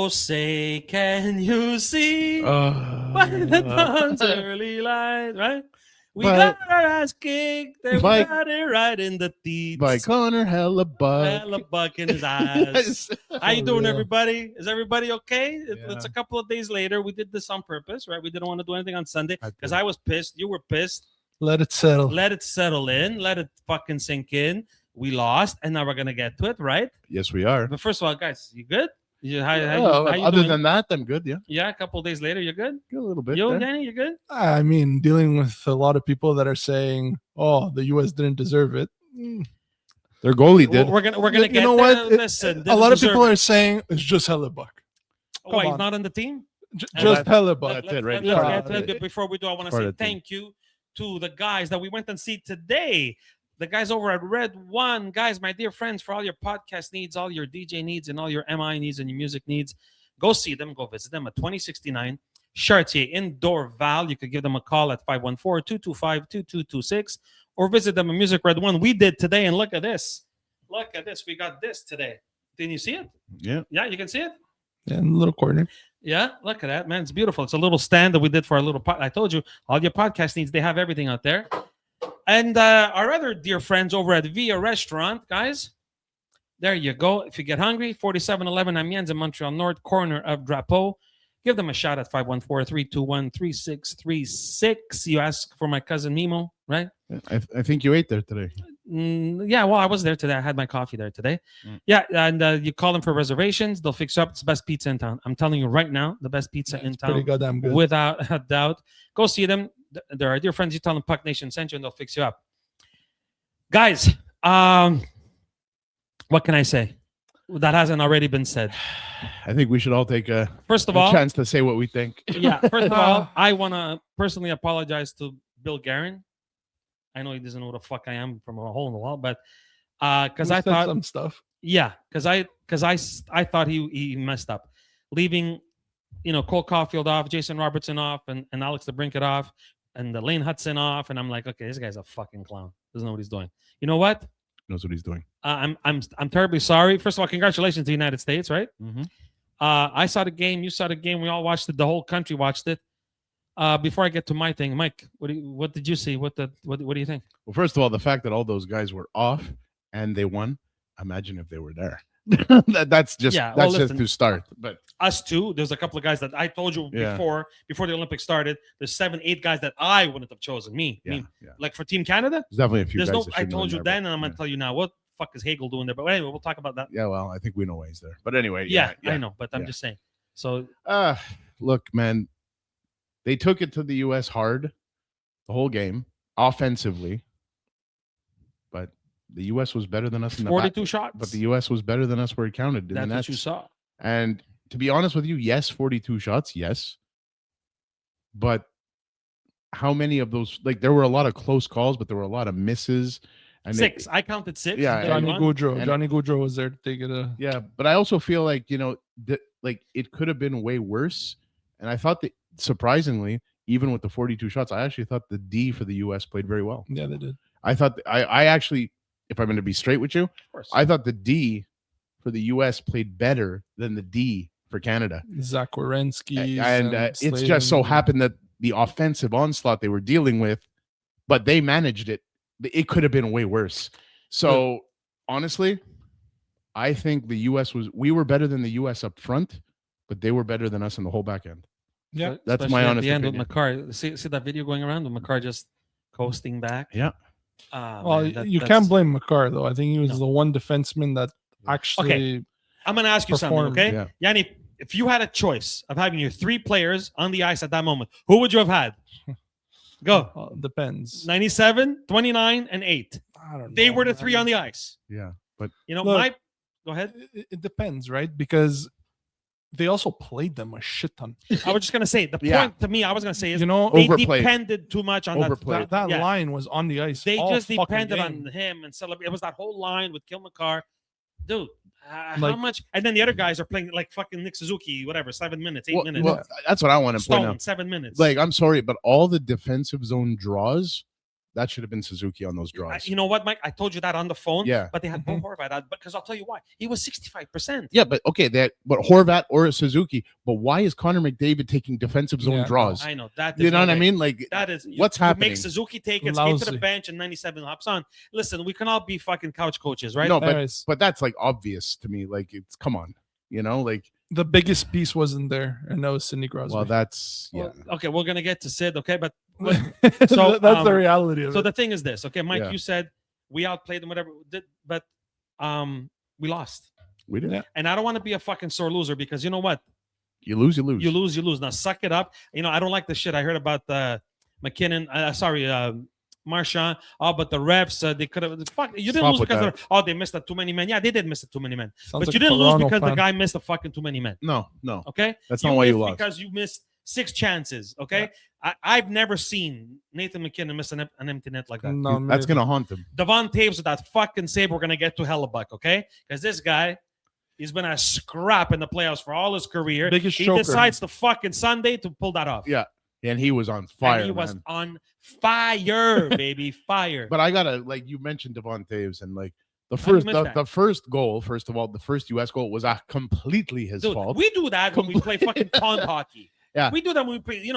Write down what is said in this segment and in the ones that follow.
Oh, say, can you see by the dawn's early light, right? We got our ass kicked, and we got it right in the teeth. By Connor Hellebuck. Hellebuck in his eyes. How you doing, real. everybody? Is everybody okay? It's a couple of days later. We did this on purpose, right? We didn't want to do anything on Sunday because I was pissed. You were pissed. Let it settle. Let it settle in. Let it fucking sink in. We lost, and now we're going to get to it, right? Yes, we are. But first of all, guys, you good? How you other doing? than that, I'm good, yeah. Yeah, a couple of days later, you're good? A little bit. You, Danny, you good? I mean, dealing with a lot of people that are saying, "Oh, the U.S. didn't deserve it." Their goalie did. We're gonna get. You know what? Listen, A lot of people are saying it's just Hellebuck. Oh, he's not on the team. Just Hellebuck. That's it, right? Let's get to it. Before we do, I want to say thank you to the guys that we went and see today. The guys over at Red One. Guys, my dear friends, for all your podcast needs, all your DJ needs, and all your MI needs and your music needs, go see them. Go visit them at 2069 Chartier in Dorval. You could give them a call at 514-225-2226 or visit them at Music Red One. We did today, and look at this. Look at this. We got this today. Didn't you see it? Yeah. Yeah, you can see it? Yeah, in the little corner. Yeah, look at that, man. It's beautiful. It's a little stand that we did for our little I told you, all your podcast needs, they have everything out there. And our other dear friends over at Via Restaurant, guys, there you go. If you get hungry, 4711 Amiens in Montreal North, corner of Drapeau. Give them a shout at 514-321-3636. You ask for my cousin Mimo, right? I think you ate there today. Yeah, well, I was there today. I had my coffee there today. Yeah, and you call them for reservations. They'll fix you up. It's the best pizza in town. I'm telling you right now, the best pizza in town. Pretty goddamn good. Without a doubt. Go see them. They're our dear friends. You tell them Puck Nation sent you and they'll fix you up. Guys, what can I say that hasn't already been said? I think we should all take a chance to say what we think. Yeah, first of all, I want to personally apologize to Bill Guerin. I know he doesn't know what the fuck I am from a hole in the wall, but because I thought some stuff. Yeah, because I thought he messed up, leaving, Cole Caulfield off, Jason Robertson off, and Alex DeBrincat off, and the Lane Hudson off, and I'm like, okay, this guy's a fucking clown. Doesn't know what he's doing. You know what? Knows what he's doing. I'm terribly sorry. First of all, congratulations to the United States, right? Mm-hmm. I saw the game. You saw the game. We all watched it. The whole country watched it. Before I get to my thing, Mike, what did you see? What do you think? Well, first of all, the fact that all those guys were off and they won. Imagine if they were there. That's just to start. But us too. There's a couple of guys that I told you before the Olympics started. There's 7-8 guys that I wouldn't have chosen. Me. Like for Team Canada. There's definitely a few. There's guys I told you then, and I'm gonna tell you now. What the fuck is Hagel doing there? But anyway, we'll talk about that. Yeah, well, I think we know why he's there. But anyway, I know. But I'm just saying. So, look, man. They took it to the U.S. hard the whole game, offensively. But the U.S. was better than us in the 42 shots. But the U.S. was better than us where it counted. That's what you saw. And to be honest with you, yes, 42 shots, yes. But how many of those, there were a lot of close calls, but there were a lot of misses. And 6. I counted 6. Yeah. Johnny Gaudreau was there to take it. Yeah, but I also feel like, it could have been way worse. And I thought that, surprisingly, even with the 42 shots, I actually thought the D for the U.S. played very well. Yeah, they did. I thought I actually, if I'm going to be straight with you, I thought the D for the U.S. played better than the D for Canada. Zach Werenski. And it's just so happened that the offensive onslaught they were dealing with, but they managed it. It could have been way worse. So, honestly, I think the U.S. we were better than the U.S. up front, but they were better than us in the whole back end. Yeah, that's my honest opinion. At the end with McCarr. See that video going around with McCarr just coasting back? Yeah. You can't blame McCarr, though. I think he was the one defenseman that actually. Okay. I'm going to ask you something, okay? Yeah. Yanni, if you had a choice of having your 3 players on the ice at that moment, who would you have had? Go. Depends. 97, 29, and 8. I don't know. They were the 3 on the ice. Yeah, but look, go ahead. It depends, right? Because they also played them a shit ton. I was just going to say, the point to me, I was going to say is, they overplayed. Depended too much on that line was on the ice. They just depended on him and celebrate. It was that whole line with Kill McCarr. Dude, how much? And then the other guys are playing like fucking Nick Suzuki, whatever, 7 minutes, 8 minutes. Well, that's what I want to point out. 7 minutes. I'm sorry, but all the defensive zone draws that should have been Suzuki on those draws. You know what, Mike? I told you that on the phone. Yeah. But they had Bo Horvat because I'll tell you why. He was 65%. Yeah, but okay, but Horvat or Suzuki. But why is Connor McDavid taking defensive zone draws? I know that. You know what I mean? Like that is what's happening. Make Suzuki take it, skate to the bench, and 97 hops on. Listen, we can all be fucking couch coaches, right? No, but that's like obvious to me. Like it's come on, like. The biggest piece wasn't there, and that was Sidney Crosby. Well, that's okay. We're gonna get to Sid, okay? But so that's the reality of it. So the thing is this, okay, Mike? You said we outplayed them, whatever, but we lost. We did, and I don't want to be a fucking sore loser because you know what? You lose, you lose. You lose, you lose. Now suck it up. I don't like the shit I heard about McKinnon. Marchand. Oh, but the refs, they could have. Fuck, you didn't lose because they missed too many men. Yeah, they did miss too many men. But you didn't lose because the guy missed fucking too many men. No. Okay, that's not why you lost. Because you missed 6 chances. Okay, I've never seen Nathan McKinnon miss an empty net like that. No, that's gonna haunt him. Devon Taves with that fucking save. We're gonna get to Hellebuck. Okay, because this guy. He's been a scrap in the playoffs for all his career. Biggest he choker. Decides to fucking Sunday to pull that off. Yeah. And he was on fire. And he was on fire, baby, fire. But I gotta you mentioned Devon Taves and the first goal. First of all, the first U.S. goal was completely his fault. We do that when we play fucking pond hockey. Yeah, we do that when we play.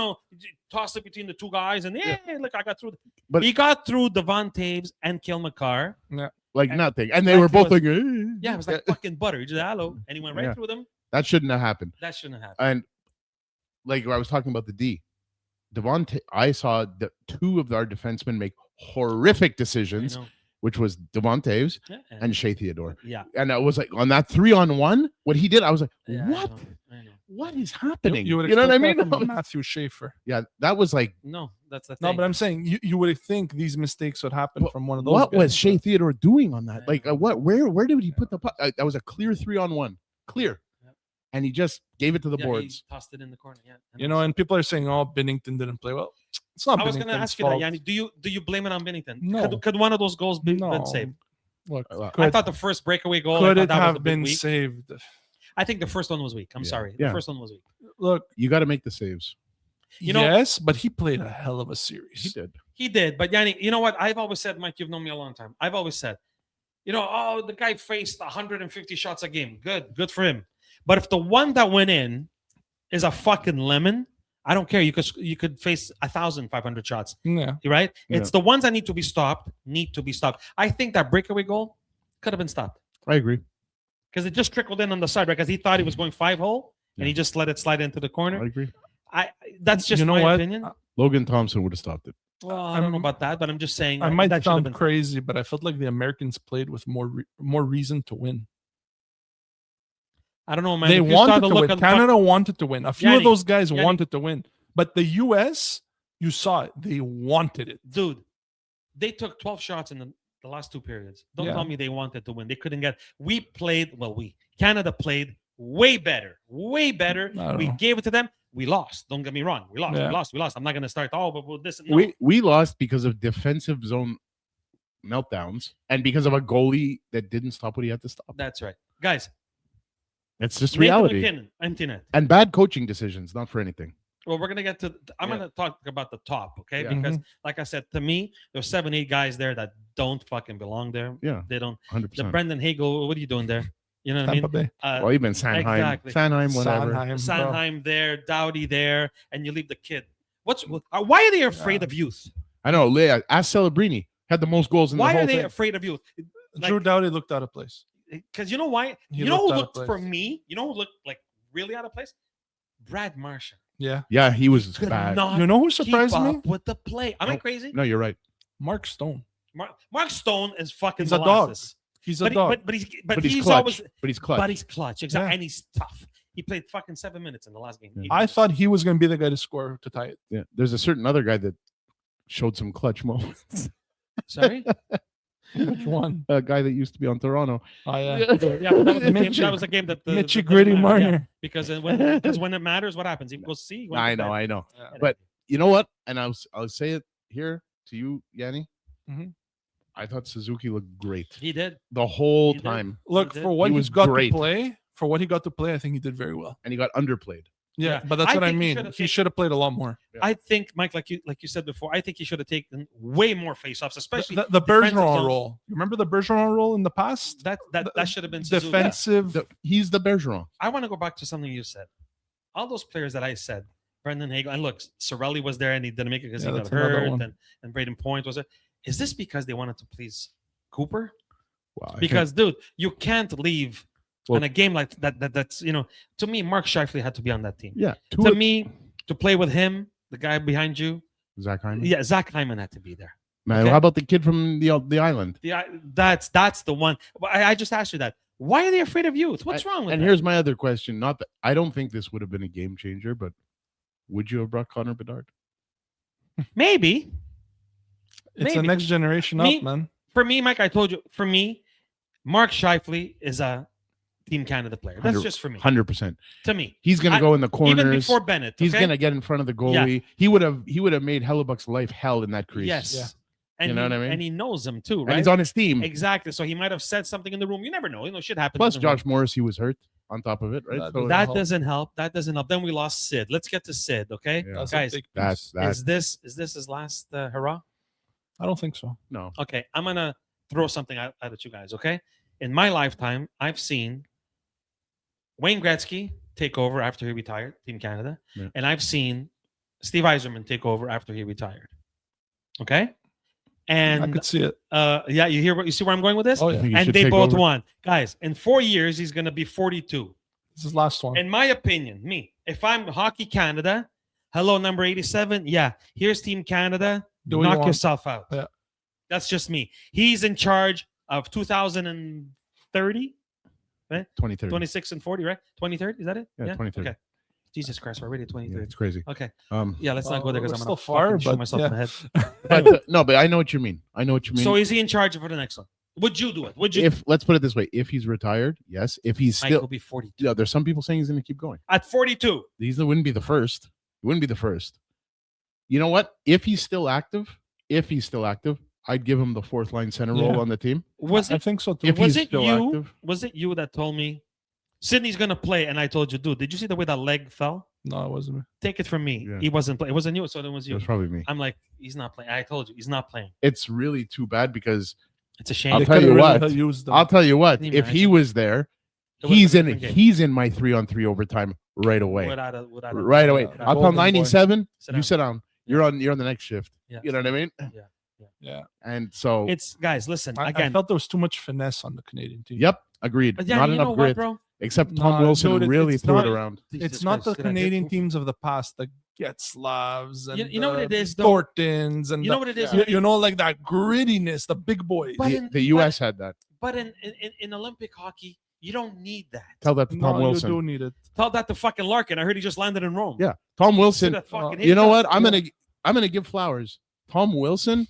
Toss it between the two guys, and look, I got through. But he got through Devon Taves and Kale McCarr. Yeah, nothing, and they were both like, yeah, it was like fucking butter. He just hello, and he went right through them. That shouldn't have happened. That shouldn't have happened. And I was talking about the D. I saw two of our defensemen make horrific decisions, which was Devon Taves and Shea Theodore. Yeah. And I was like, on that 3-on-1, what he did, I was like, what? I know. What is happening? You know what I mean? Matthew Schaefer. Yeah, that was like... No, that's the thing. No, but I'm saying you would think these mistakes would happen from one of those What guys. was Shea Theodore doing on that? Where did he put the puck? That was a clear 3-on-1. Clear. And he just gave it to the boards. He tossed it in the corner. Yeah, and people are saying, "Oh, Binnington didn't play well." It's not. I was going to ask you that, Yanni. Do you blame it on Binnington? No. Could one of those goals been saved? Look, I thought the first breakaway goal could it have been saved. I think the first one was weak. I'm sorry. The first one was weak. Look, you got to make the saves. Yes, but he played a hell of a series. He did. But Yanni, you know what? I've always said, Mike, you've known me a long time. I've always said, the guy faced 150 shots a game. Good for him. But if the one that went in is a fucking lemon, I don't care. You could face 1,500 shots. Yeah. Right? It's the ones that need to be stopped. I think that breakaway goal could have been stopped. I agree. Because it just trickled in on the side, right? Because he thought he was going 5-hole, and he just let it slide into the corner. I agree. That's just my opinion. Logan Thompson would have stopped it. Well, I don't know about that, but I'm just saying. I might sound crazy, but I felt like the Americans played with more reason to win. I don't know, man. They wanted to win. Canada wanted to win. A few of those guys wanted to win. But the U.S., you saw it. They wanted it. Dude, they took 12 shots in the last 2 periods. Don't tell me they wanted to win. They couldn't get... Canada played way better. Way better. We gave it to them. We lost. Don't get me wrong. We lost. I'm not going to start, but this... No. We lost because of defensive zone meltdowns and because of a goalie that didn't stop what he had to stop. That's right. Guys... It's just reality. McKinnon, empty net. And bad coaching decisions, not for anything. Well, we're going to get to... I'm going to talk about the top, okay? Yeah. Because, like I said, to me, there's 7-8 guys there that don't fucking belong there. Yeah. They don't. 100%. The Brendan Hagel, what are you doing there? You know what Tampa I mean? Bay. Even Sanheim. Exactly. Sanheim, whatever. Sanheim there, Doughty there, and you leave the kid. Why are they afraid of youth? I know. Ask Celebrini. Had the most goals in the whole thing. Why are they afraid of youth? Drew Doughty looked out of place. Because you know why? You know who looked for me? You know who looked like really out of place? Brad Marchand. Yeah, he was bad. You know who surprised me? With the play. Am I crazy? No, you're right. Mark Stone. Mark Stone is fucking He's a dog. He's a dog. But he's clutch. Always, but he's clutch. But he's clutch. Exactly. Yeah. And he's tough. He played fucking 7 minutes in the last game. I thought he was going to be the guy to score to tie it. Yeah. There's a certain other guy that showed some clutch moments. Sorry? Which one? A guy that used to be on Toronto. Oh, yeah. That was a game that... Mitchie Gritty Marner. Yeah. Because when it matters, what happens? He goes see. I know. Yeah. But you know what? And I'll say it here to you, Yanni. Mm-hmm. I thought Suzuki looked great. He did. The whole time. Look, for what he got to play, I think he did very well. And he got underplayed. Yeah, but that's what I think mean. He should have played a lot more. I think, Mike, like you said before, I think he should have taken way more faceoffs, especially The Bergeron role. You remember the Bergeron role in the past? That should have been Suzuki. Defensive. He's the Bergeron. I want to go back to something you said. All those players that I said, Brendan Hagel, and look, Cirelli was there and he didn't make it because he got hurt, and Braden Point was there. Is this because they wanted to please Cooper? Well, because, dude, you can't leave in a game like that. That's, to me, Mark Scheifele had to be on that team. Yeah. To me, to play with him, the guy behind you, Zach Hyman. Yeah, Zach Hyman had to be there. Man, how about the kid from the island? Yeah, that's the one. I just asked you that. Why are they afraid of youth? What's wrong with that? And here's my other question. Not that I don't think this would have been a game changer, but would you have brought Connor Bedard? Maybe. It's a next generation up, man. For me, Mike, I told you, for me, Mark Scheifele is a Team Canada player. That's just for me. 100%. To me. He's going to go in the corners. Even before Bennett. He's going to get in front of the goalie. Yeah. He would have made Hellebuck's life hell in that crease. Yes. Yeah. And you know what I mean? And he knows him too, right? And he's on his team. Exactly. So he might have said something in the room. You never know. Shit happens. Plus, Josh Morris, he was hurt on top of it, right? That doesn't help. That doesn't help. Then we lost Sid. Let's get to Sid, okay? Yeah. Guys, is this his last hurrah? I don't think so. No. Okay, I'm going to throw something out at you guys, okay? In my lifetime, I've seen Wayne Gretzky take over after he retired, Team Canada, and I've seen Steve Yzerman take over after he retired. Okay? And I could see it. Yeah, you see where I'm going with this? Oh, yeah. And they both won. Guys, in 4 years, he's going to be 42. This is last one. In my opinion, if I'm Hockey Canada, hello, number 87, yeah, here's Team Canada, knock yourself out. Yeah. That's just me. He's in charge of 2030, right? 2030. 26 and 40, right? 2030, is that it? Yeah, 2030. Okay. Jesus Christ, we're already at 2030. Yeah, it's crazy. Okay. Yeah, let's not go there because I'm still far, shoot but myself in the head. But I know what you mean. So is he in charge for the next one? Would you do it? Let's put it this way: if he's retired, yes. If he's Mike will be 42. Yeah, there's some people saying he's going to keep going at 42. He wouldn't be the first. He wouldn't be the first. You know what? If he's still active, I'd give him the fourth line center role on the team. I think so too. Was it you that told me Sidney's going to play? And I told you, dude, did you see the way that leg fell? No, it wasn't me. Take it from me. Yeah. He wasn't playing. It wasn't you, so it was you. It was probably me. I'm like, he's not playing. I told you, he's not playing. It's really too bad because it's a shame. I'll tell you what. If he was there, he's in my 3-on-3 overtime right away. Right away. I'll tell 97. You sit down. You're on the next shift. Yeah. You know what I mean? Yeah. And so it's guys, listen. I felt there was too much finesse on the Canadian team. Yep, agreed. But yeah, not enough grit, bro. Except Tom Wilson really threw it around. It's not the Canadian teams of the past, the Getzlavs and you know what it is, Thorntons and you know what it is. Like that grittiness, the big boys. The U.S. had that. But in Olympic hockey, you don't need that. Tell that to Tom Wilson. You do need it. Tell that to fucking Larkin. I heard he just landed in Rome. Yeah, Tom Wilson. You know what? I'm gonna give flowers. Tom Wilson.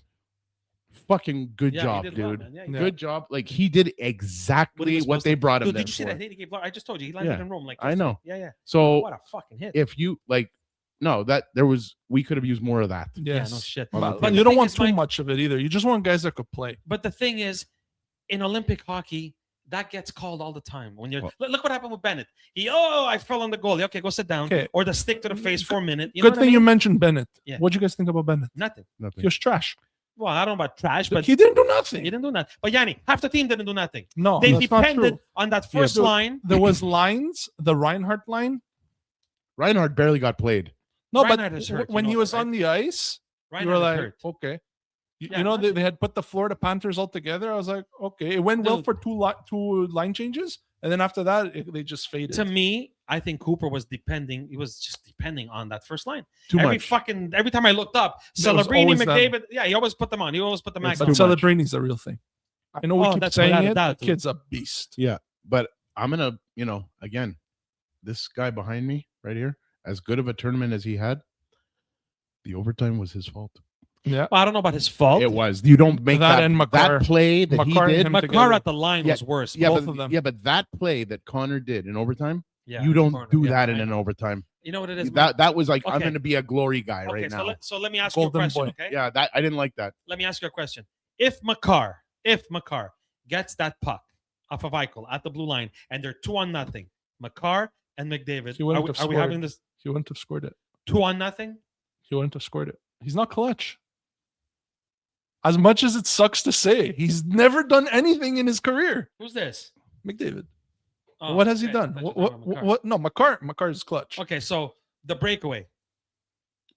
Fucking good job, dude. Good job. Like he did exactly what they brought him. Did you see that hit he gave? I just told you he landed in Rome. Like I know. Yeah. So what a fucking hit. If you we could have used more of that. Yes. Yeah, no shit. But you don't want too much of it either. You just want guys that could play. But the thing is, in Olympic hockey, that gets called all the time. When you're look what happened with Bennett. I fell on the goalie. Okay, go sit down. Okay. Or the stick to the face for a minute. Good thing you mentioned Bennett. Yeah. What'd you guys think about Bennett? Nothing. He was trash. Well, I don't know about trash, but he didn't do nothing. He didn't do nothing. But Yanni, half the team didn't do nothing. No, they depended on that first line. There was lines, the Reinhardt line. Reinhardt barely got played. No, but when he was on the ice, you were like, okay. You know, they had put the Florida Panthers all together. I was like, okay. It went well for two line changes. And then after that, they just faded. To me, I think Cooper was depending. He was just depending on that first line. Every time I looked up, Celebrini, McDavid. Yeah, he always put them on. He always put the max on. But Celebrini's the real thing. I know we keep saying it. The kid's a beast. Yeah, but I'm gonna, again, this guy behind me right here, as good of a tournament as he had, the overtime was his fault. Yeah, well, I don't know about his fault. It was. You don't make that play that he did. Makar at the line was worse. Both of them. Yeah, but that play that Connor did in overtime, you don't do that in an overtime. You know what it is? That was like, I'm going to be a glory guy right now. So let me ask you a question. Okay. Yeah, I didn't like that. Let me ask you a question. If Makar gets that puck off of Eichel at the blue line and they're 2-0, Makar and McDavid, are we having this? He wouldn't have scored it. 2-0. He wouldn't have scored it. He's not clutch. As much as it sucks to say, he's never done anything in his career. Who's this? McDavid. Oh, what has he done? What? No, Makar is clutch. Okay, so the breakaway.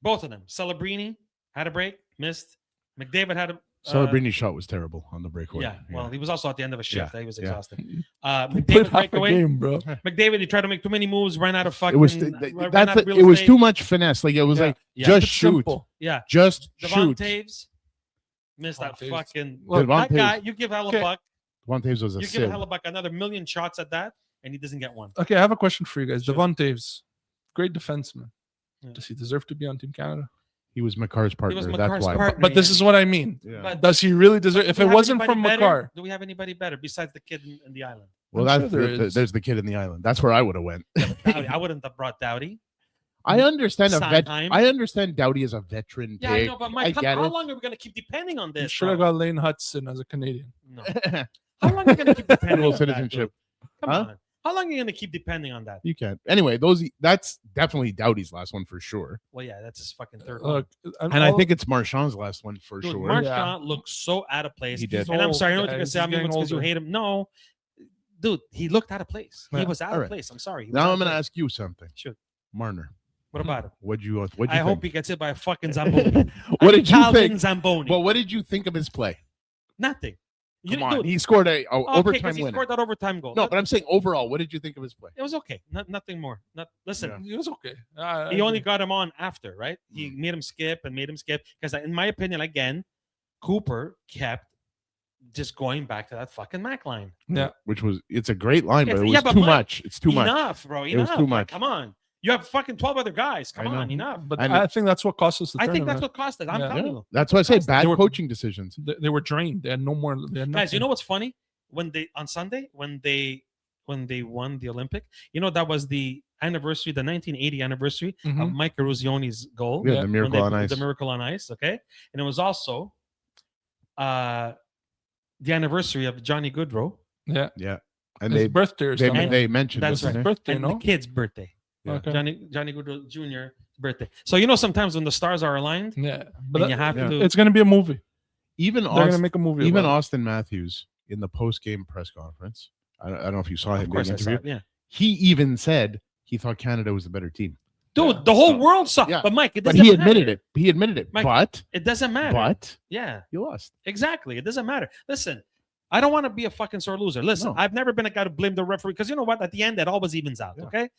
Both of them. Celebrini had a break, missed. McDavid had a... Celebrini's shot was terrible on the breakaway. Yeah, well, he was also at the end of a shift. He was exhausted. McDavid breakaway. Game, bro. McDavid, he tried to make too many moves, ran out of fucking... It was too much finesse. Like, it was just shoot. Simple. Yeah. Just Devon shoot. Taves missed that fucking... Look, that guy, you give Hellebuck... Devon Taves was a sieve. You give Hellebuck another million shots at that, and he doesn't get one. Okay, I have a question for you guys. Sure. Devon Taves, great defenseman. Yeah. Does he deserve to be on Team Canada? He was Makar's partner. That's why. But this is what I mean. Yeah. Does he really deserve? If it wasn't from Makar, do we have anybody better besides the kid in the island? Well, there's the kid in the island. That's where I would have went. I wouldn't have brought Doughty. I understand I understand Doughty is a veteran. Yeah, I know, but Mike, how long are we going to keep depending on this? You should have got Lane Hudson as a Canadian. No. How long are you going to keep depending on citizenship? Come on. How long are you going to keep depending on that? You can't. Anyway, that's definitely Doughty's last one for sure. Well, yeah, that's his fucking third one. And I think it's Marchand's last one for sure. Marchand looks so out of place. He did. And I'm sorry, I know what you're going to say. I mean, it's because you hate him. No, dude, he looked out of place. He was out of place. I'm sorry. Now I'm going to ask you something. Sure. Marner. What about him? What'd you I hope he gets hit by a fucking Zamboni. What did you think? Zamboni. Well, what did you think of his play? Nothing. Come on, he scored a overtime winner. He scored that overtime goal. No, but I'm saying overall, what did you think of his play? It was okay. Nothing more. Listen, it was okay. He only got him on after, right? He made him skip because, in my opinion, again, Cooper kept just going back to that fucking Mac line. Yeah, it's a great line, but it was too much. It's too much. Enough, bro. Enough. It was too much. Come on. You have fucking 12 other guys. Come on, enough. But I think that's what cost us the tournament. I think that's what cost us. I'm telling you. That's why I say bad coaching decisions. They were drained. They had no more. Guys, you know what's funny? On Sunday, when they won the Olympic, that was the anniversary, the 1980 anniversary of Mike Eruzioni's goal. Yeah, the Miracle on Ice. The Miracle on Ice, okay? And it was also the anniversary of Johnny Goodrow. Yeah. Yeah. And his birthday or something. They mentioned that's right. Birthday, and the kid's birthday. Yeah. Okay. Johnny Goodrow Jr.'s birthday. So sometimes when the stars are aligned, but you have to. It's going to be a movie. Even they're going to make a movie. Even Austin Matthews in the post-game press conference. I don't know if you saw him being interviewed. Yeah. He even said he thought Canada was the better team. Dude, the whole world saw. Yeah. But Mike, he admitted it. He admitted it. Mike, but it doesn't matter. But yeah, you lost. Exactly. It doesn't matter. Listen. I don't want to be a fucking sore loser. Listen, I've never been a guy to blame the referee because you know what? At the end, it always evens out. Yeah. Okay.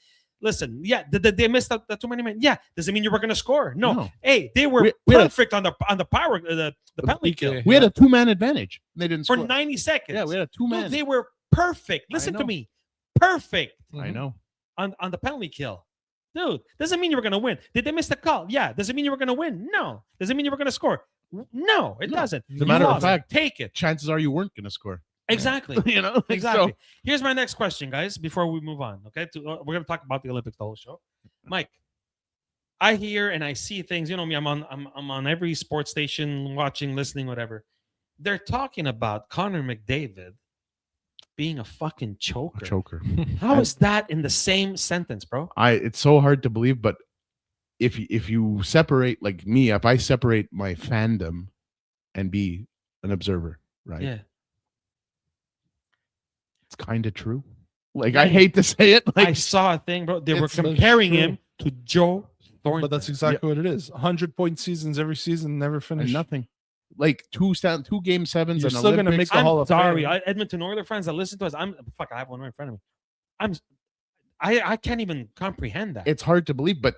Listen, did they miss the too many men? Yeah. Does it mean you were going to score? No. Hey, they were perfect on the power the penalty kill. We had a 2-man advantage. They didn't score for 90 seconds. Yeah, we had a 2-man. They were perfect. Listen to me, perfect. I know. On the penalty kill, dude. Doesn't mean you were going to win. Did they miss the call? Yeah. Does it mean you were going to win? No. Does it mean you were going to score? No, it doesn't. As a matter of fact, take it. Chances are you weren't going to score. Exactly. Exactly. So, here's my next question, guys, before we move on. Okay. We're going to talk about the Olympics the whole show. Mike, I hear and I see things, you know me, I'm on every sports station, watching, listening, whatever. They're talking about Connor McDavid being a fucking choker. How is that in the same sentence, bro? It's so hard to believe, but if you separate, like me, if I separate my fandom and be an observer, right? Yeah. It's kind of true. Like, I hate to say it. Like, I saw a thing, bro. They were comparing him to Joe Thornton. But that's exactly what it is. 100-point seasons every season, never finished. Nothing. Like 2 game sevens. You're still going to make the Hall of Fame. Sorry, Edmonton Oilers fans that listen to us. I have one right in front of me. I can't even comprehend that. It's hard to believe, but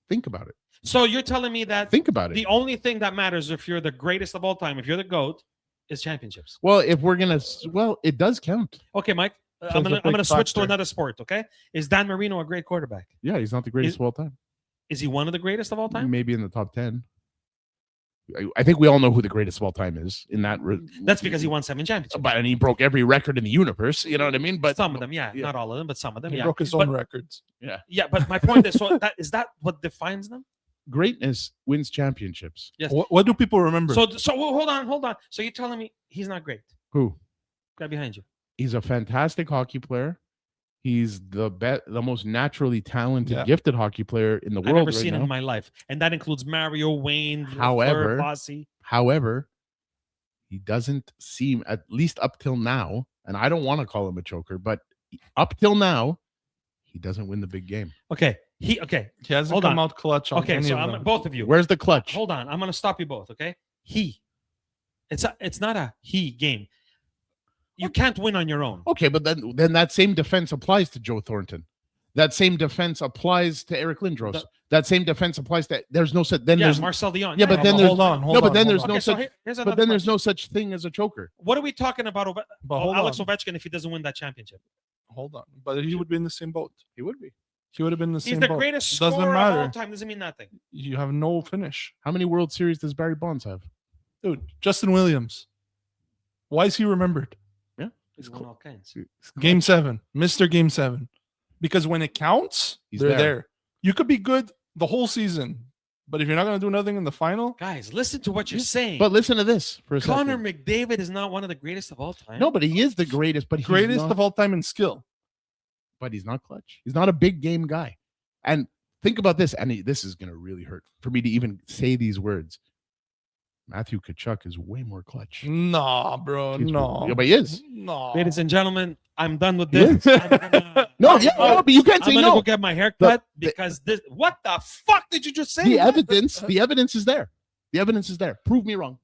think about it. So you're telling me that think about it. The only thing that matters if you're the greatest of all time, if you're the GOAT, is championships. Well, if we're gonna, it does count. Okay, Mike. I'm gonna switch to another sport. Okay, is Dan Marino a great quarterback? Yeah, he's not the greatest of all time. Is he one of the greatest of all time? Maybe in the top 10. I think we all know who the greatest of all time is. In that, that's because he won 7 championships. But and he broke every record in the universe. You know what I mean? But some of them, not all of them, but some of them. He broke his own records. Yeah. But my point is, is that what defines them? Greatness wins championships. Yes. What do people remember? So hold on. So you're telling me he's not great? Who? Guy behind you. He's a fantastic hockey player. He's the most naturally talented, gifted hockey player in the world. I've never seen him in my life, and that includes Mario, Wayne, However, he doesn't seem, at least up till now, and I don't want to call him a choker, but up till now, he doesn't win the big game. Okay. He hasn't come out clutch on any of them. Both of you. Where's the clutch? Hold on. I'm going to stop you both, okay? It's not a he game. You can't win on your own. Okay, but then that same defense applies to Joe Thornton. That same defense applies to Eric Lindros. That same defense applies to there's Marcel Dion. Yeah, but then there's there's no such thing as a choker. What are we talking about Alex Ovechkin if he doesn't win that championship? Hold on. But he would be in the same boat. He would be. He would have been the same boat. He's the greatest scorer of all time. Doesn't mean nothing. You have no finish. How many World Series does Barry Bonds have? Dude, Justin Williams. Why is he remembered? Yeah. He's won all kinds. Game 7. Mr. Game 7. Because when it counts, they're there. You could be good the whole season, but if you're not going to do nothing in the final... Guys, listen to what you're saying. But listen to this for a second. Connor McDavid is not one of the greatest of all time. No, but he is the greatest. But greatest of all time in skill. But he's not clutch. He's not a big game guy. And think about this, and this is going to really hurt for me to even say these words. Matthew Tkachuk is way more clutch. No, bro. No. Yeah, but he is. No. Ladies and gentlemen, I'm done with this. But you can't say no. I'm gonna go get my hair cut because this. What the fuck did you just say? The evidence is there. The evidence is there. Prove me wrong.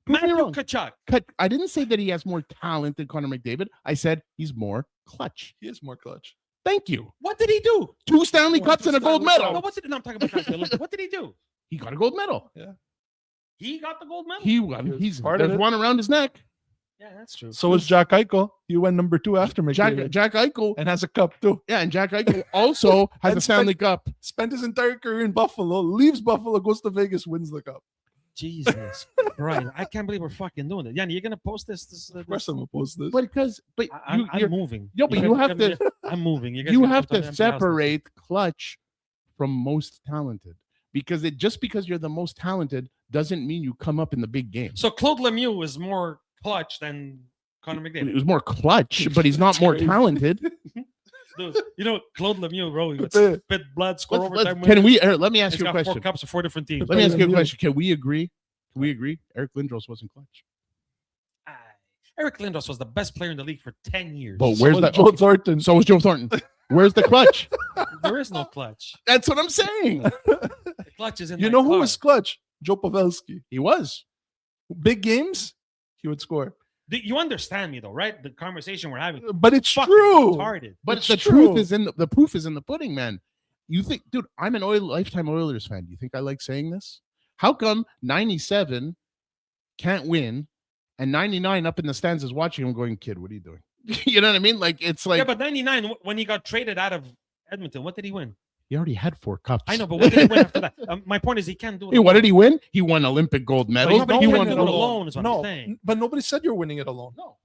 Matthew Tkachuk. I didn't say that he has more talent than Connor McDavid. I said he's more clutch. He is more clutch. Thank you. What did he do? 2 Stanley Cups and a gold medal. No, I'm talking about what did he do? He got a gold medal. Yeah. He got the gold medal. He's part of it. One around his neck. Yeah, that's true. So was Jack Eichel. He went number 2 after McDavid. Jack Eichel. And has a cup too. Yeah, and Jack Eichel also has a Stanley Cup. Spent his entire career in Buffalo, leaves Buffalo, goes to Vegas, wins the cup. Jesus. Right. I can't believe we're fucking doing it. Yanni, you're going to post this? Of course I'm going to post this. But I'm moving. No, but you have to. I'm moving. You have to separate clutch from most talented. Because just because you're the most talented doesn't mean you come up in the big game. So Claude Lemieux was more clutch than Connor McDavid. He was more clutch, but he's not more talented. Dude, you know Claude Lemieux, bro. He would spit blood, score overtime. Let me ask you a question. 4 cups for 4 different teams. Let me ask you a question. Can we agree? Eric Lindros wasn't clutch. Eric Lindros was the best player in the league for 10 years. But where's that? Joe Thornton. So was Joe Thornton. Where's the clutch? There is no clutch. That's what I'm saying. The clutch is in. You know who was clutch? Joe Pavelski. He was. Big games, he would score. You understand me though, right? The conversation we're having. But it's true. Retarded. But the truth is the proof is in the pudding, man. You think, dude, I'm an lifetime Oilers fan. Do you think I like saying this? How come 97 can't win and 99 up in the stands is watching him going, kid, what are you doing? You know what I mean? Like, it's like. Yeah, but 99, when he got traded out of Edmonton, what did he win? He already had 4 cups. I know, but what did he win after that? My point is he can't do it. Hey, what did he win? He won Olympic gold medals. He won it alone, is what I'm saying. But nobody said you're winning it alone. No.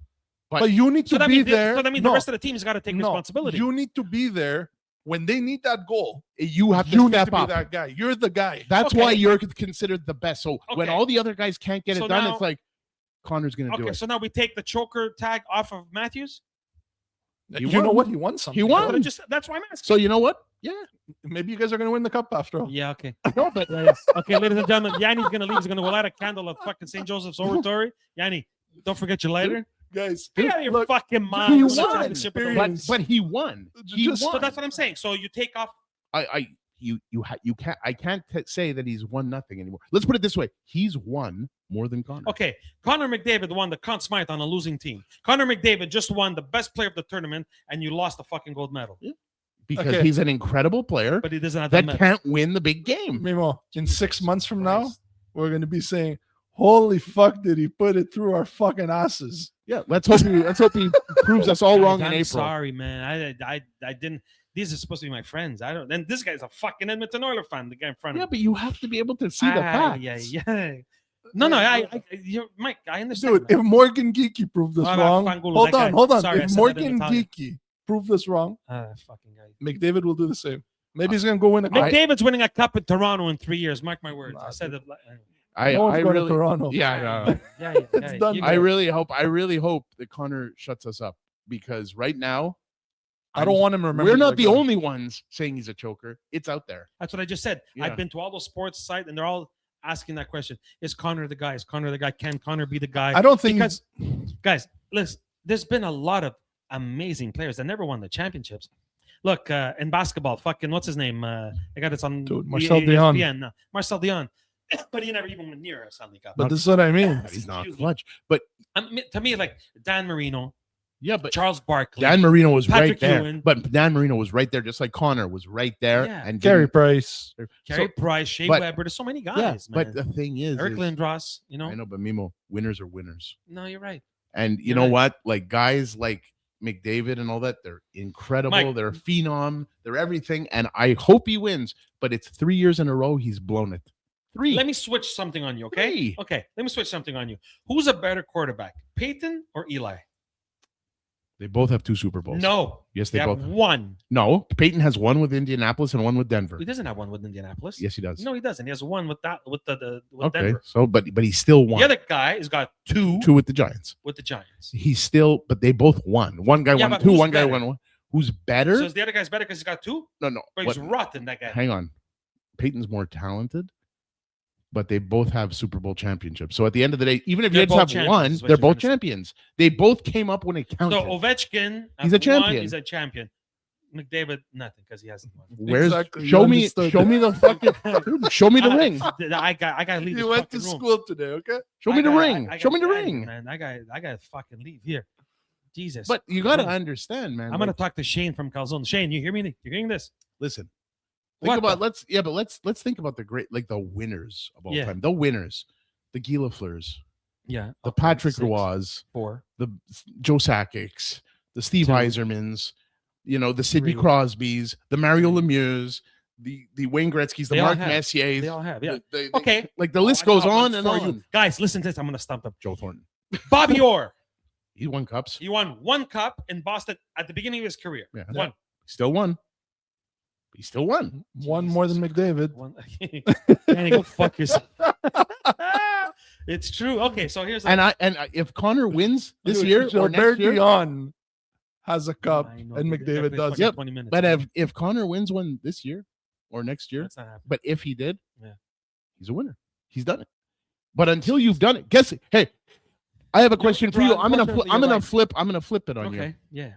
But you need to be there. So that means the rest of the team's got to take responsibility. You need to be there when they need that goal. You have to step up. Be that guy. You're the guy. That's why you're considered the best. So when all the other guys can't get it done, it's like Connor's going to do it. Okay, so now we take the choker tag off of Matthews? You know what? He won something. He won. That's why I'm asking. So you know what? Yeah. Maybe you guys are going to win the cup after all. Yeah, okay. No, but okay, ladies and gentlemen, Yanni's going to leave. He's going to light a candle at fucking St. Joseph's Oratory. Yanni, don't forget your lighter. Guys, get out of your fucking mind. He won. But he won. He won. So that's what I'm saying. So you take off. I can't say that he's won nothing anymore. Let's put it this way: he's won more than Connor. Okay, Connor McDavid won the Conn Smythe on a losing team. Connor McDavid just won the best player of the tournament, and you lost the fucking gold medal. Yeah. Because he's an incredible player, but he doesn't have that can't win the big game. Mimo, in 6 months from now, we're going to be saying, "Holy fuck, did he put it through our fucking asses?" Yeah, let's hope he proves us all wrong in April. Sorry, man. I didn't. These are supposed to be my friends. I don't. Then this guy's a fucking Edmonton Oilers fan. The guy in front of me. Yeah, but you have to be able to see the facts. Yeah. No, Mike, I understand. Dude, if Morgan Geeky proved us wrong, hold on. Sorry, if Morgan Geeky proved us wrong, fucking guy. McDavid will do the same. Maybe he's gonna go win a cup. McDavid's winning a cup in Toronto in 3 years. Mark my words. I said it. I really, Toronto. Yeah. It's done. I really hope that Connor shuts us up because right now I don't want him to remember. We're not the only ones saying he's a choker. It's out there. That's what I just said. Yeah. I've been to all those sports sites, and they're all asking that question: is Connor the guy? Is Connor the guy? Can Connor be the guy? I don't think because, guys, listen. There's been a lot of amazing players that never won the championships. Look, in basketball, fucking what's his name? I got it on Marcel Dion. ESPN. Marcel Dion. But he never even went near a Stanley Cup. But this is what I mean. He's not clutch. But to me, like Dan Marino. Yeah, but Charles Barkley. Dan Marino was Patrick right there. Ewing. But Dan Marino was right there, just like Connor was right there. Yeah. And Carey Price. Price, Shea Weber. There's so many guys, man. But the thing is, Eric Lindros, you know. I know, but Mimo, winners are winners. No, you're right. And you know what? Like guys like McDavid and all that, they're incredible. Mike, they're a phenom. They're everything. And I hope he wins. But it's 3 years in a row he's blown it. 3. Let me switch something on you, okay? 3. Okay, let me switch something on you. Who's a better quarterback, Peyton or Eli? They both have 2 Super Bowls. No. Yes, they both have one. No, Peyton has one with Indianapolis and one with Denver. He doesn't have one with Indianapolis. Yes, he does. No, he doesn't. He has one with Okay, Denver. so but he still won. The other guy has got 2 with the Giants. With the Giants. He's still, but they both won. One guy won 2. One guy won 1. Who's better? So is the other guy's better because he's got 2? No. But he's rotten, that guy. Hang on. Peyton's more talented, but they both have Super Bowl championships. So at the end of the day, even if you have one, they're both champions. They both came up when it counted. So Ovechkin, he's a champion. He's a champion. McDavid, nothing because he hasn't won. Where's show me the fucking show me the ring. I got to leave. You went to school today, okay? Show me the ring. Show me the ring, man. I got to fucking leave here. Jesus. But you got to understand, man. I'm gonna talk to Shane from Calzone. Shane, you hear me? You're hearing this? Listen. Let's think about the great, like the winners of all time. The winners, the Guy Lafleurs, the Patrick Roys, 4, the Joe Sakic's, the Steve Yzermans, the Sidney Crosbys, the Mario Lemieux, the Wayne Gretzky's, the Mark Messiers. They all have, yeah. Okay, like the list goes on and on. You. Guys, listen to this. I'm gonna stump them. Joe Thornton, Bobby Orr. He won cups. He won 1 cup in Boston at the beginning of his career. Yeah. One. Still won. He still won. One more than McDavid. Man, go fuck yourself. It's true. Okay, so here's if Connor wins this year or next year, Dion has a cup and McDavid does. Yep. But if Connor wins one this year or next year, but if he did, he's a winner. He's done it. But until you've done it, guess it. Hey, I have a question for you. I'm gonna flip it on you. Okay. Yeah.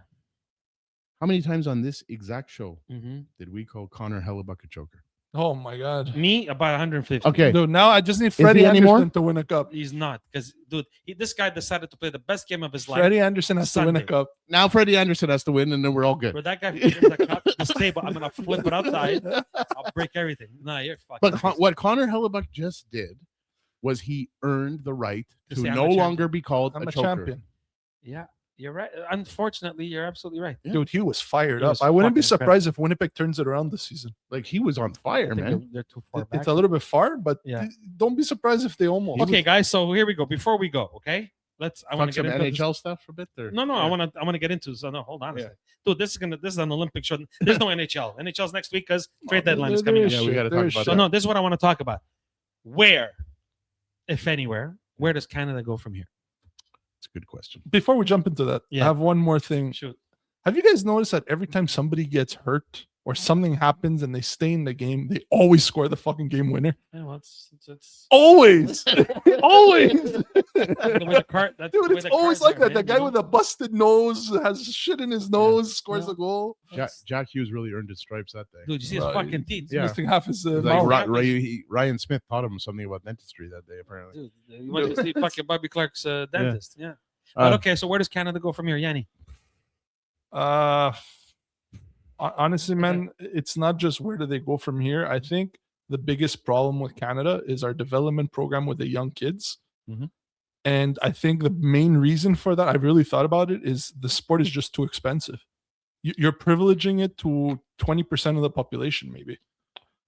How many times on this exact show did we call Connor Hellebuyck a choker? Oh my God. Me about 150. Okay. Dude, now I just need Freddie Anderson to win a cup. He's not, because dude, this guy decided to play the best game of his life. Freddie Anderson has to win a cup. Now Freddie Anderson has to win, and then we're all good. But that guy wins the cup, this table, I'm gonna flip it outside. I'll break everything. Nah, you're fucking. But what Connor Hellebuyck just did was he earned the right to no longer be called a choker. Champion. Yeah. You're right. Unfortunately, you're absolutely right. Yeah. Dude, he was fired up. I wouldn't be surprised if Winnipeg turns it around this season. Like, he was on fire, man. They're too far back. It's a little bit far, but don't be surprised if they almost. Okay, guys. So here we go. Before we go, okay, I want to get into NHL stuff for a bit. Or? No. I want to get into. So no, hold on. Yeah. Dude, this is an Olympic show. There's no NHL. NHL's next week because trade deadline is coming up. Yeah, we got to talk about that. So no, this is what I want to talk about. Where, if anywhere, where does Canada go from here? It's a good question. Before we jump into that, I have one more thing. Shoot. Have you guys noticed that every time somebody gets hurt or something happens and they stay in the game, they always score the fucking game winner? Yeah, well, it's always, always. Dude, it's always like that. The guy with a busted nose has shit in his nose, scores a goal. Jack Hughes really earned his stripes that day. Dude, you see his fucking teeth? He's missing half his like Ryan Smith taught him something about dentistry that day, apparently. Dude, you went to see fucking Bobby Clark's dentist. Yeah. But okay, so where does Canada go from here, Yanni? Honestly, man, it's not just where do they go from here. I think the biggest problem with Canada is our development program with the young kids. Mm-hmm. And I think the main reason for that, I've really thought about it, is the sport is just too expensive. You're privileging it to 20% of the population, maybe.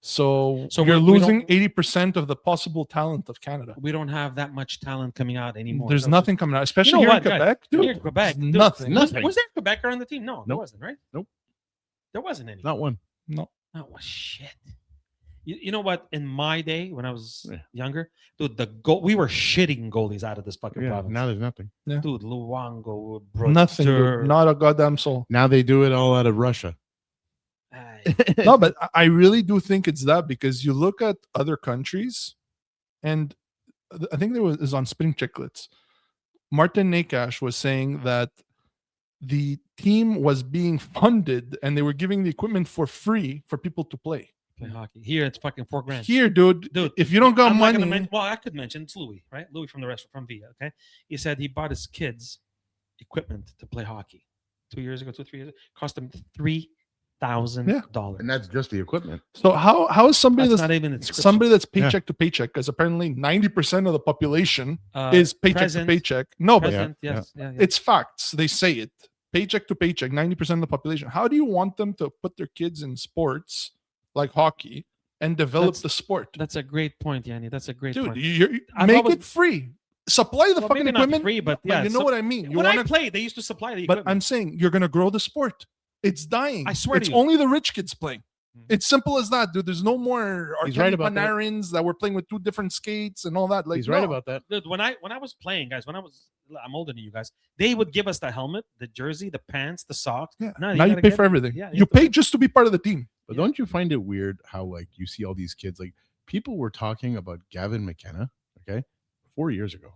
So you're losing 80% of the possible talent of Canada. We don't have that much talent coming out anymore. There's nothing coming out, especially here in Quebec. Dude, here in Quebec, nothing. Was there a Quebecer on the team? No, there wasn't, right? Nope. There wasn't any. Not one. No. Oh, shit. You know what? In my day, when I was younger, dude, we were shitting goalies out of this fucking province. Now there's nothing. Yeah. Dude, Luongo, nothing, dude. Not a goddamn soul. Now they do it all out of Russia. No, but I really do think it's that, because you look at other countries, and I think there was on Spring Chicklets, Martin Nakash was saying that the team was being funded and they were giving the equipment for free for people to play hockey. Here it's fucking $4,000. Here, dude, if you don't got money, well, I could mention it's Louis, right? Louis from the restaurant from Via. Okay, he said he bought his kids equipment to play hockey 3 years ago. Cost him $3,000, and that's just the equipment. So how is somebody that's not even somebody that's paycheck to paycheck? Because apparently 90% of the population is paycheck to paycheck. No, but it's facts. They say it. Paycheck to paycheck. 90% of the population. How do you want them to put their kids in sports like hockey and develop the sport? That's a great point, Yanni. That's a great point. Dude, make it free. Supply the fucking equipment. Not free, but yeah, you know what I mean. When I played, they used to supply the equipment. But I'm saying you're going to grow the sport. It's dying. I swear it's only the rich kids playing. It's simple as that, dude. There's no more Panarins that were playing with 2 different skates and all that. Like, he's right about that. Dude, when I was playing, guys, I'm older than you guys. They would give us the helmet, the jersey, the pants, the socks. Yeah. Now you pay for everything. Yeah, you pay just to be part of the team. But don't you find it weird how, like, you see all these kids, like, people were talking about Gavin McKenna, 4 years ago.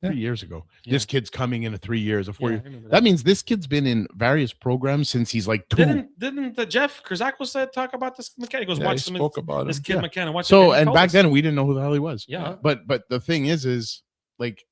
3 years ago. This kid's coming in 3 years or 4 years. That means this kid's been in various programs since he's like 2. Didn't the Jeff Krzakos talk about this McKenna? He goes, watch this kid McKenna. Watch so, and back then we didn't know who the hell he was. Yeah. But the thing is like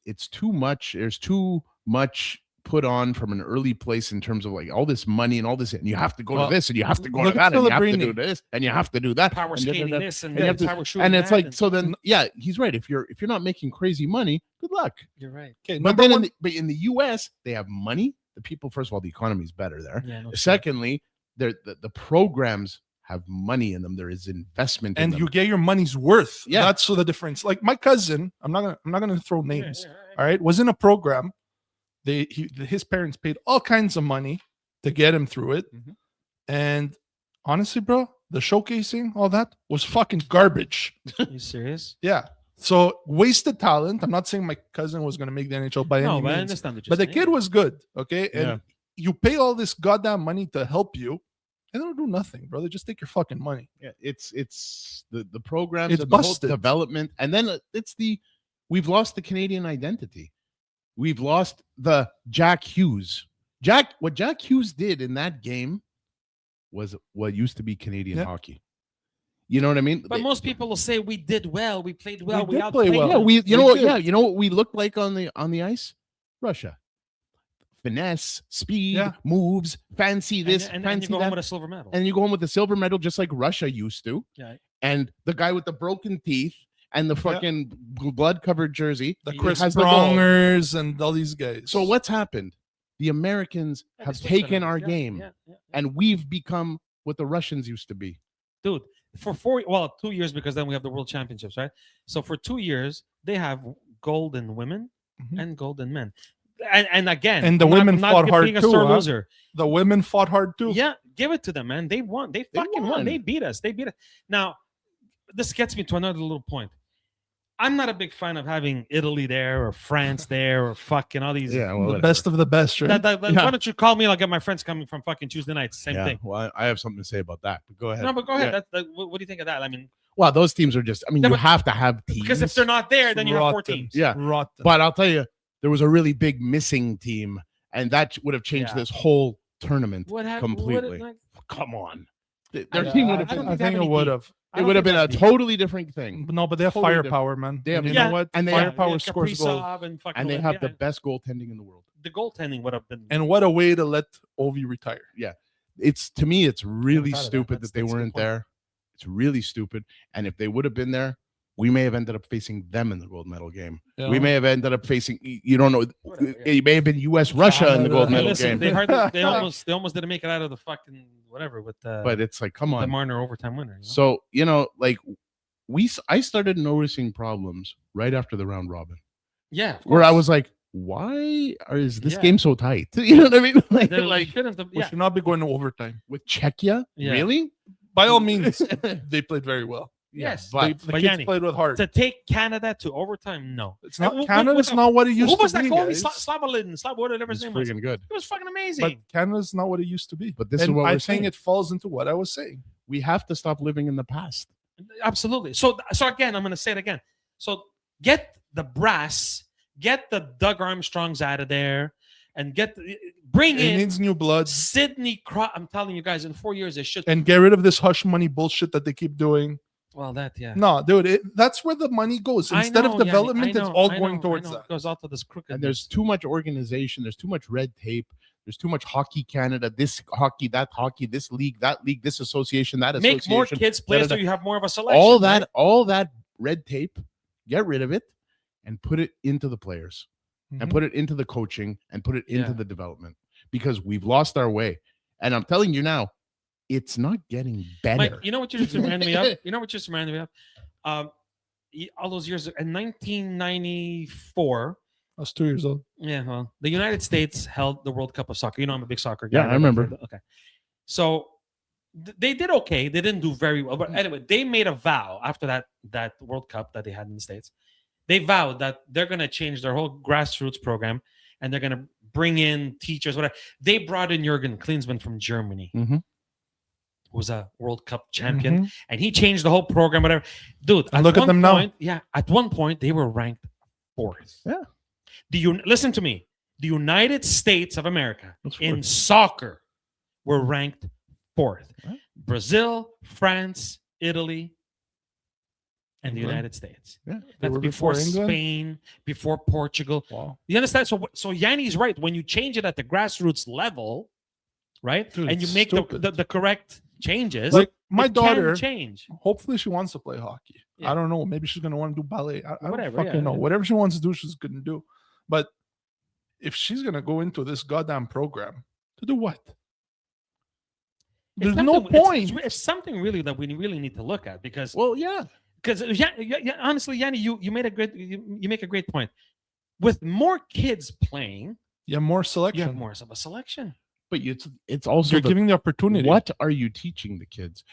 it's too much. There's too much put on from an early place in terms of like all this money and all this, and you have to go to this and you have to go to that and you have to do this and you have to do that. Power skating this and power shooting. And it's like, so then he's right. If you're not making crazy money, good luck. You're right. Okay, but then in the US, they have money. The people, first of all, the economy is better there. Secondly, the programs have money in them. There is investment in them. You get your money's worth. Yeah, that's the difference. Like my cousin, I'm not gonna throw names. All right, was in a program. His parents paid all kinds of money to get him through it. And honestly, bro, the showcasing, all that was fucking garbage. Are you serious? Yeah. So wasted talent. I'm not saying my cousin was going to make the NHL by any means. I understand but the kid was good. Okay. And you pay all this goddamn money to help you, and they don't do nothing, bro. They just take your fucking money. Yeah. It's the programs, it's the whole development. And then we've lost the Canadian identity. We've lost the Jack Hughes. What Jack Hughes did in that game was what used to be Canadian hockey. You know what I mean? But most people will say we did well, we played well, we outplayed well. Yeah, you know what we looked like on the ice? Russia. Finesse, speed, moves, fancy this, and fancy you go that. home with a silver medal. And you go home with a silver medal just like Russia used to. Yeah. And the guy with the broken teeth and the fucking blood-covered jersey. The Chris Prongers and all these guys. So what's happened? The Americans have taken our game, and we've become what the Russians used to be. Dude, for 2 years, because then we have the World Championships, right? So for 2 years, they have gold in women and gold in men. And again, and the women fought hard too. Loser. The women fought hard too. Yeah, give it to them, man. They won. They fucking won. They beat us. Now, this gets me to another little point. I'm not a big fan of having Italy there or France there or fucking all these. Yeah, well, the best of the best, right? Why don't you call me? I'll get my friends coming from fucking Tuesday nights. Same thing. Well, I have something to say about that. But go ahead. No, but go ahead. What do you think of that? I mean, well, those teams are just. I mean, you have to have teams because if they're not there, then you have 4 teams. Yeah, but I'll tell you, there was a really big missing team, and that would have changed this whole tournament completely. Come on, their team would have. I think it would have. It would have been a totally different thing. No, but they have firepower, man. They have, you know what? And they firepower scores goals. And they have the best goaltending in the world. The goaltending would have been. And what a way to let Ovi retire. Yeah. To me, it's really stupid that they weren't there. It's really stupid. And if they would have been there, we may have ended up facing them in the gold medal game. Yeah. We may have ended up facing, you don't know, it may have been US-Russia in the gold medal game. They almost didn't make it out of the fucking whatever with the. But it's like, come on, the Marner overtime winner. You know? So like I started noticing problems right after the round robin. Yeah, where I was like, why is this game so tight? You know what I mean? We should not be going to overtime with Czechia. Yeah. Really? by all means, they played very well. Yes, but the kids Yanni, played with heart. to take Canada to overtime, no. It's not Canada's not what it used to be. Who was that goalie? Guys. Whatever his name was. Freaking good. It was fucking amazing. But Canada's not what it used to be. But this is what I we're saying. think it falls into what I was saying. We have to stop living in the past. Absolutely. So again, I'm going to say it again. So get the brass, get the Doug Armstrongs out of there, and bring in. It needs new blood. Sidney Crosby. I'm telling you guys, in 4 years they should. And get rid of this hush money bullshit that they keep doing. Well, yeah. No, dude, that's where the money goes. Instead of development, it's all going towards that. It goes out to this crooked. And there's too much organization. There's too much red tape. There's too much Hockey Canada, this hockey, that hockey, this league, that league, this association, that association. Make more kids play so you have more of a selection. All that red tape, get rid of it and put it into the players and put it into the coaching and put it into the development, because we've lost our way. And I'm telling you now, it's not getting better. Mike, you know what you just reminded me of? All those years in 1994. I was 2 years old. Yeah, well, the United States held the World Cup of soccer. You know, I'm a big soccer guy. Yeah, I remember. Okay. So they did okay. They didn't do very well. But anyway, they made a vow after that World Cup that they had in the States. They vowed that they're going to change their whole grassroots program and they're going to bring in teachers, whatever. They brought in Jurgen Klinsmann from Germany, who was a World Cup champion, and he changed the whole program, whatever. Dude, look at them now. Yeah, at one point, they were ranked 4th. Yeah. Listen to me. The United States of America in soccer were ranked 4th. Right. Brazil, France, Italy, and the United States. Yeah. That's before Spain, before Portugal. Wow. You understand? So Yanni's right. When you change it at the grassroots level, right? Dude, and you make the correct changes, like my daughter, change. Hopefully she wants to play hockey. Yeah. I don't know. Maybe she's going to want to do ballet. I Whatever, don't fucking know. Whatever she wants to do, she's going to do. But if she's going to go into this goddamn program, to do what? There's no point. It's something really that we really need to look at, because because honestly, Yanni, you make a great point. With more kids playing, you have more selection. You have more of a selection. But it's also you're giving the opportunity. What are you teaching the kids?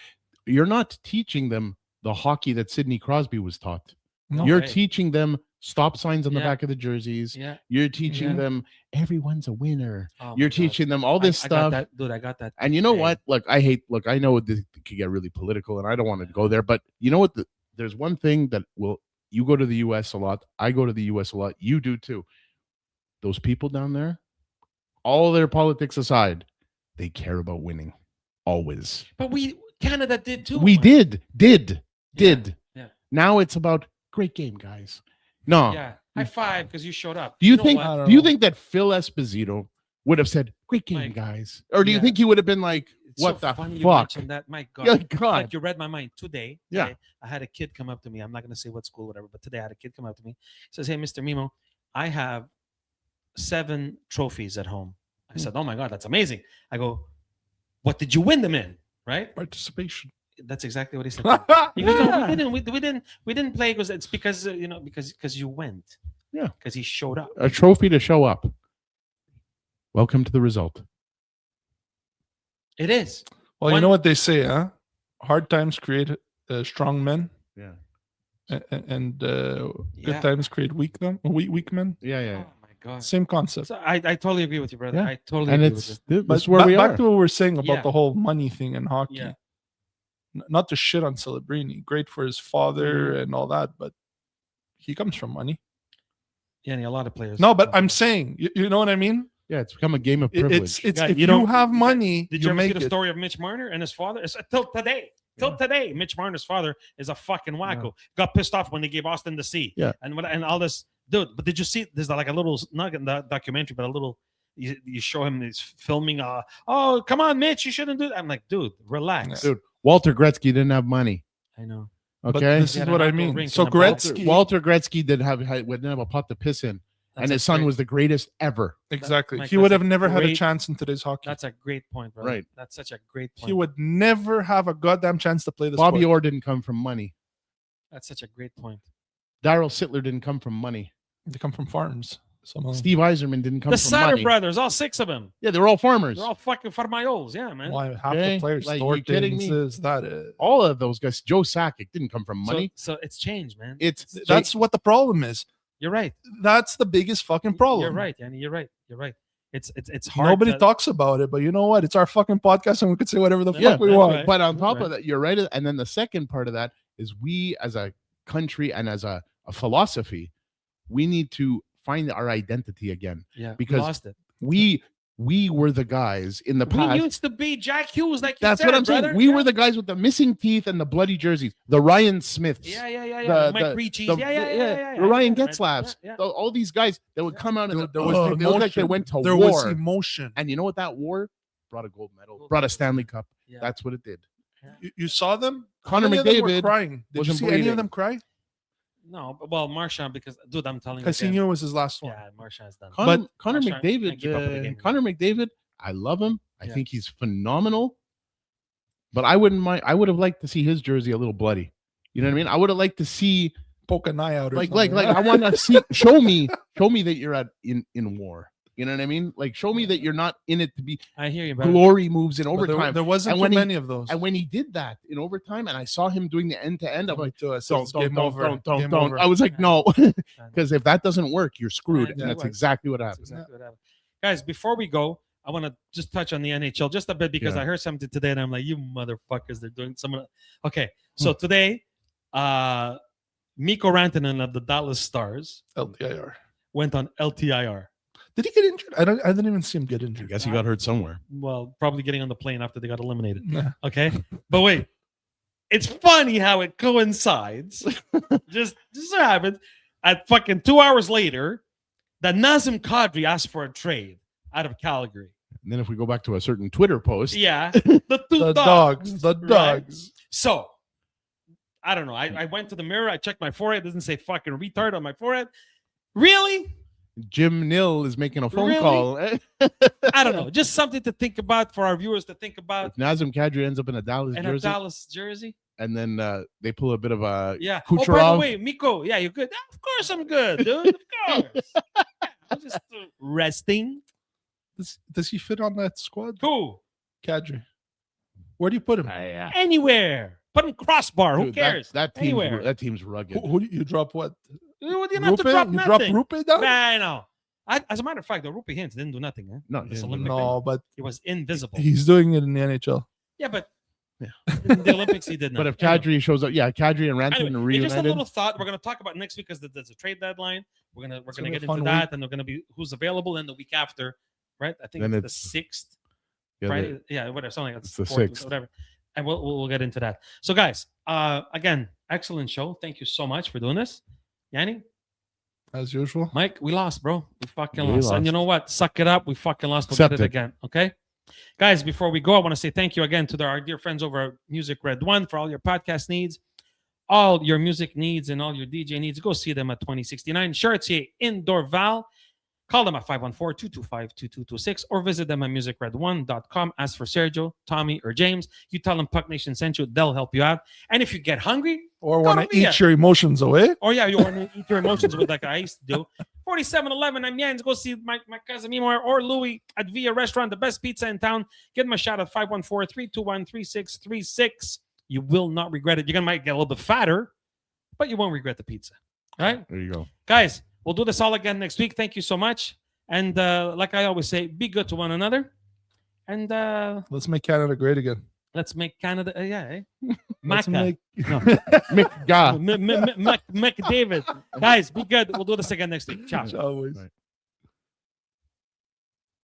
You're not teaching them the hockey that Sidney Crosby was taught. No, you're teaching them stop signs on the back of the jerseys. Yeah. You're teaching them everyone's a winner. Oh, you're teaching them all this stuff. I got that. And you know what? I know this could get really political and I don't want to go there, but you know what? There's one thing that you go to the US a lot. I go to the US a lot. You do too. Those people down there, all their politics aside, they care about winning. Always. But Canada did too. We did. Yeah. Now it's about great game, guys. No. Yeah. High five because you showed up. Do you think that Phil Esposito would have said, great game, guys? Or do you think he would have been like, what the fuck? You mentioned that. My God. Yeah, God. Like you read my mind. Today, I had a kid come up to me. I'm not going to say what school, whatever, but today I had a kid come up to me. He says, hey, Mr. Mimo, I have 7 trophies at home. I said, oh my God, that's amazing. I go, what did you win them in? Right? Participation. That's exactly what he said. He goes, no, we didn't play because you went. Yeah. Because he showed up. A trophy to show up. Welcome to the result. It is. Well, you know what they say, huh? Hard times create strong men. Yeah. And good times create weak men. Yeah. Oh my God. Same concept. So I totally agree with you, brother. Yeah. I totally agree with you. That's where we are. Back to what we were saying about the whole money thing in hockey. Yeah. Not to shit on Celebrini. Great for his father and all that, but he comes from money. Yeah, and a lot of players. No, but I'm saying, you know what I mean? Yeah, it's become a game of privilege. If you have money, did you ever see the story of Mitch Marner and his father? It's, till today, Mitch Marner's father is a fucking wacko. Yeah. Got pissed off when they gave Austin the C. Yeah, and all this, dude. But did you see? There's like a little nugget in the documentary, but a little. You show him he's filming. Oh, come on, Mitch, you shouldn't do that. I'm like, dude, relax, dude. Walter Gretzky didn't have money. I know. Okay, but this is what I mean. So Walter Gretzky didn't have a pot to piss in. And his son was the greatest ever. Exactly. He would have never had a chance in today's hockey. That's a great point, brother. Right. That's such a great point. He would never have a goddamn chance to play this Bobby Orr didn't come from money. That's such a great point. Darryl Sittler didn't come from money. They come from farms. Steve Yzerman didn't come the from Sutter money. brothers, all 6 of them. Yeah, they were all farmers. They're all fucking farmayols. Yeah, man. Why half the players? Like, you kidding me? That all of those guys. Joe Sakic didn't come from money. So it's changed, man. That's what the problem is. You're right. That's the biggest fucking problem. You're right, Yanni. You're right. It's hard. Nobody talks about it, but you know what? It's our fucking podcast, and we could say whatever the fuck we want. Right. But on top of that, you're right. And then the second part of that is we, as a country and as a philosophy, we need to find our identity again. Yeah, because we lost it. We were the guys in the past. We used to be Jack Hughes, like that's what I'm saying. We were the guys with the missing teeth and the bloody jerseys, the Ryan Smiths. Yeah. Mike Ricci. The Ryan Getzlaffs. All these guys that would come out and they looked like they went to war. There was emotion. And you know what that war brought? A gold medal, brought a Stanley Cup. Yeah. That's what it did. Yeah. You saw them? Connor McDavid crying. Did you see any of them cry? No, well, Marchand, because dude, I'm telling you, because he knew it was his last one. Yeah, Marchand's done. Connor McDavid, Connor McDavid, I love him. I think he's phenomenal. But I wouldn't mind. I would have liked to see his jersey a little bloody. You know what I mean? I would have liked to see poke an eye out, or like I want to see. Show me that you're in war. You know what I mean? Like, show me that you're not in it to be. I hear you. Glory moves in overtime. There wasn't too many of those. And when he did that in overtime, and I saw him doing the end to end, I'm like, don't. Over. I was like, no, because if that doesn't work, you're screwed, and that's exactly what happened. Guys, before we go, I want to just touch on the NHL just a bit because I heard something today, and I'm like, you motherfuckers, they're doing some. Okay, so today, Mikko Rantanen of the Dallas Stars LTIR went on LTIR. Did he get injured? I didn't even see him get injured. I guess he got hurt somewhere. Well, probably getting on the plane after they got eliminated. Yeah. Okay. But wait, it's funny how it coincides. just so happens at fucking 2 hours later that Nazem Kadri asked for a trade out of Calgary. And then if we go back to a certain Twitter post. Yeah. The dogs. Right? So, I don't know. I went to the mirror. I checked my forehead. It doesn't say fucking retard on my forehead. Really? Jim Nill is making a phone call. I don't know. Just something to think about for our viewers to think about. If Nazem Kadri ends up in a Dallas jersey. And then they pull a bit of a Kucherov. Oh, by the way, Mikko, yeah, you're good. Of course I'm good, dude. Of course. I'm just resting. Does he fit on that squad? Who? Kadri. Where do you put him? Anywhere. Put him crossbar. Dude, who cares? That team's rugged. Who you drop what? You didn't have to drop nothing. You drop Rupe down? Nah, no. As a matter of fact, the Rupe Hintz didn't do nothing. Eh? No, but he was invisible. He's doing it in the NHL. Yeah, but in the Olympics he did not. But if Kadri shows up, Kadri and Rantanen are reunited. Just a little thought. We're going to talk about next week because there's a trade deadline. We're gonna get into that, and they're going to be who's available in the week after, right? I think it's the 6th. Friday, whatever. Something like that. It's the 6th, whatever. And we'll get into that. So, guys, again, excellent show. Thank you so much for doing this, Yanni. As usual. Mike, we lost, bro. We fucking lost. And you know what? Suck it up. We fucking lost. We'll get it again. Okay? Guys, before we go, I want to say thank you again to our dear friends over at Music Red One for all your podcast needs, all your music needs, and all your DJ needs. Go see them at 2069 Chartier in Dorval. Call them at 514-225-2226 or visit them at musicred1.com. Ask for Sergio, Tommy, or James. You tell them Puck Nation sent you. They'll help you out. And if you get hungry or want to eat your emotions away, you want to eat your emotions away like I used to do, 4711 I'm Jens. Go see my cousin Mimar or Louis at Via Restaurant, the best pizza in town. Give them a shout at 514-321-3636. You will not regret it. You might get a little bit fatter, but you won't regret the pizza. All right? There you go. Guys, we'll do this all again next week. Thank you so much. And like I always say, be good to one another. And let's make Canada great again. Let's make Canada, McDavid. Guys, be good. We'll do this again next week. Ciao. Always.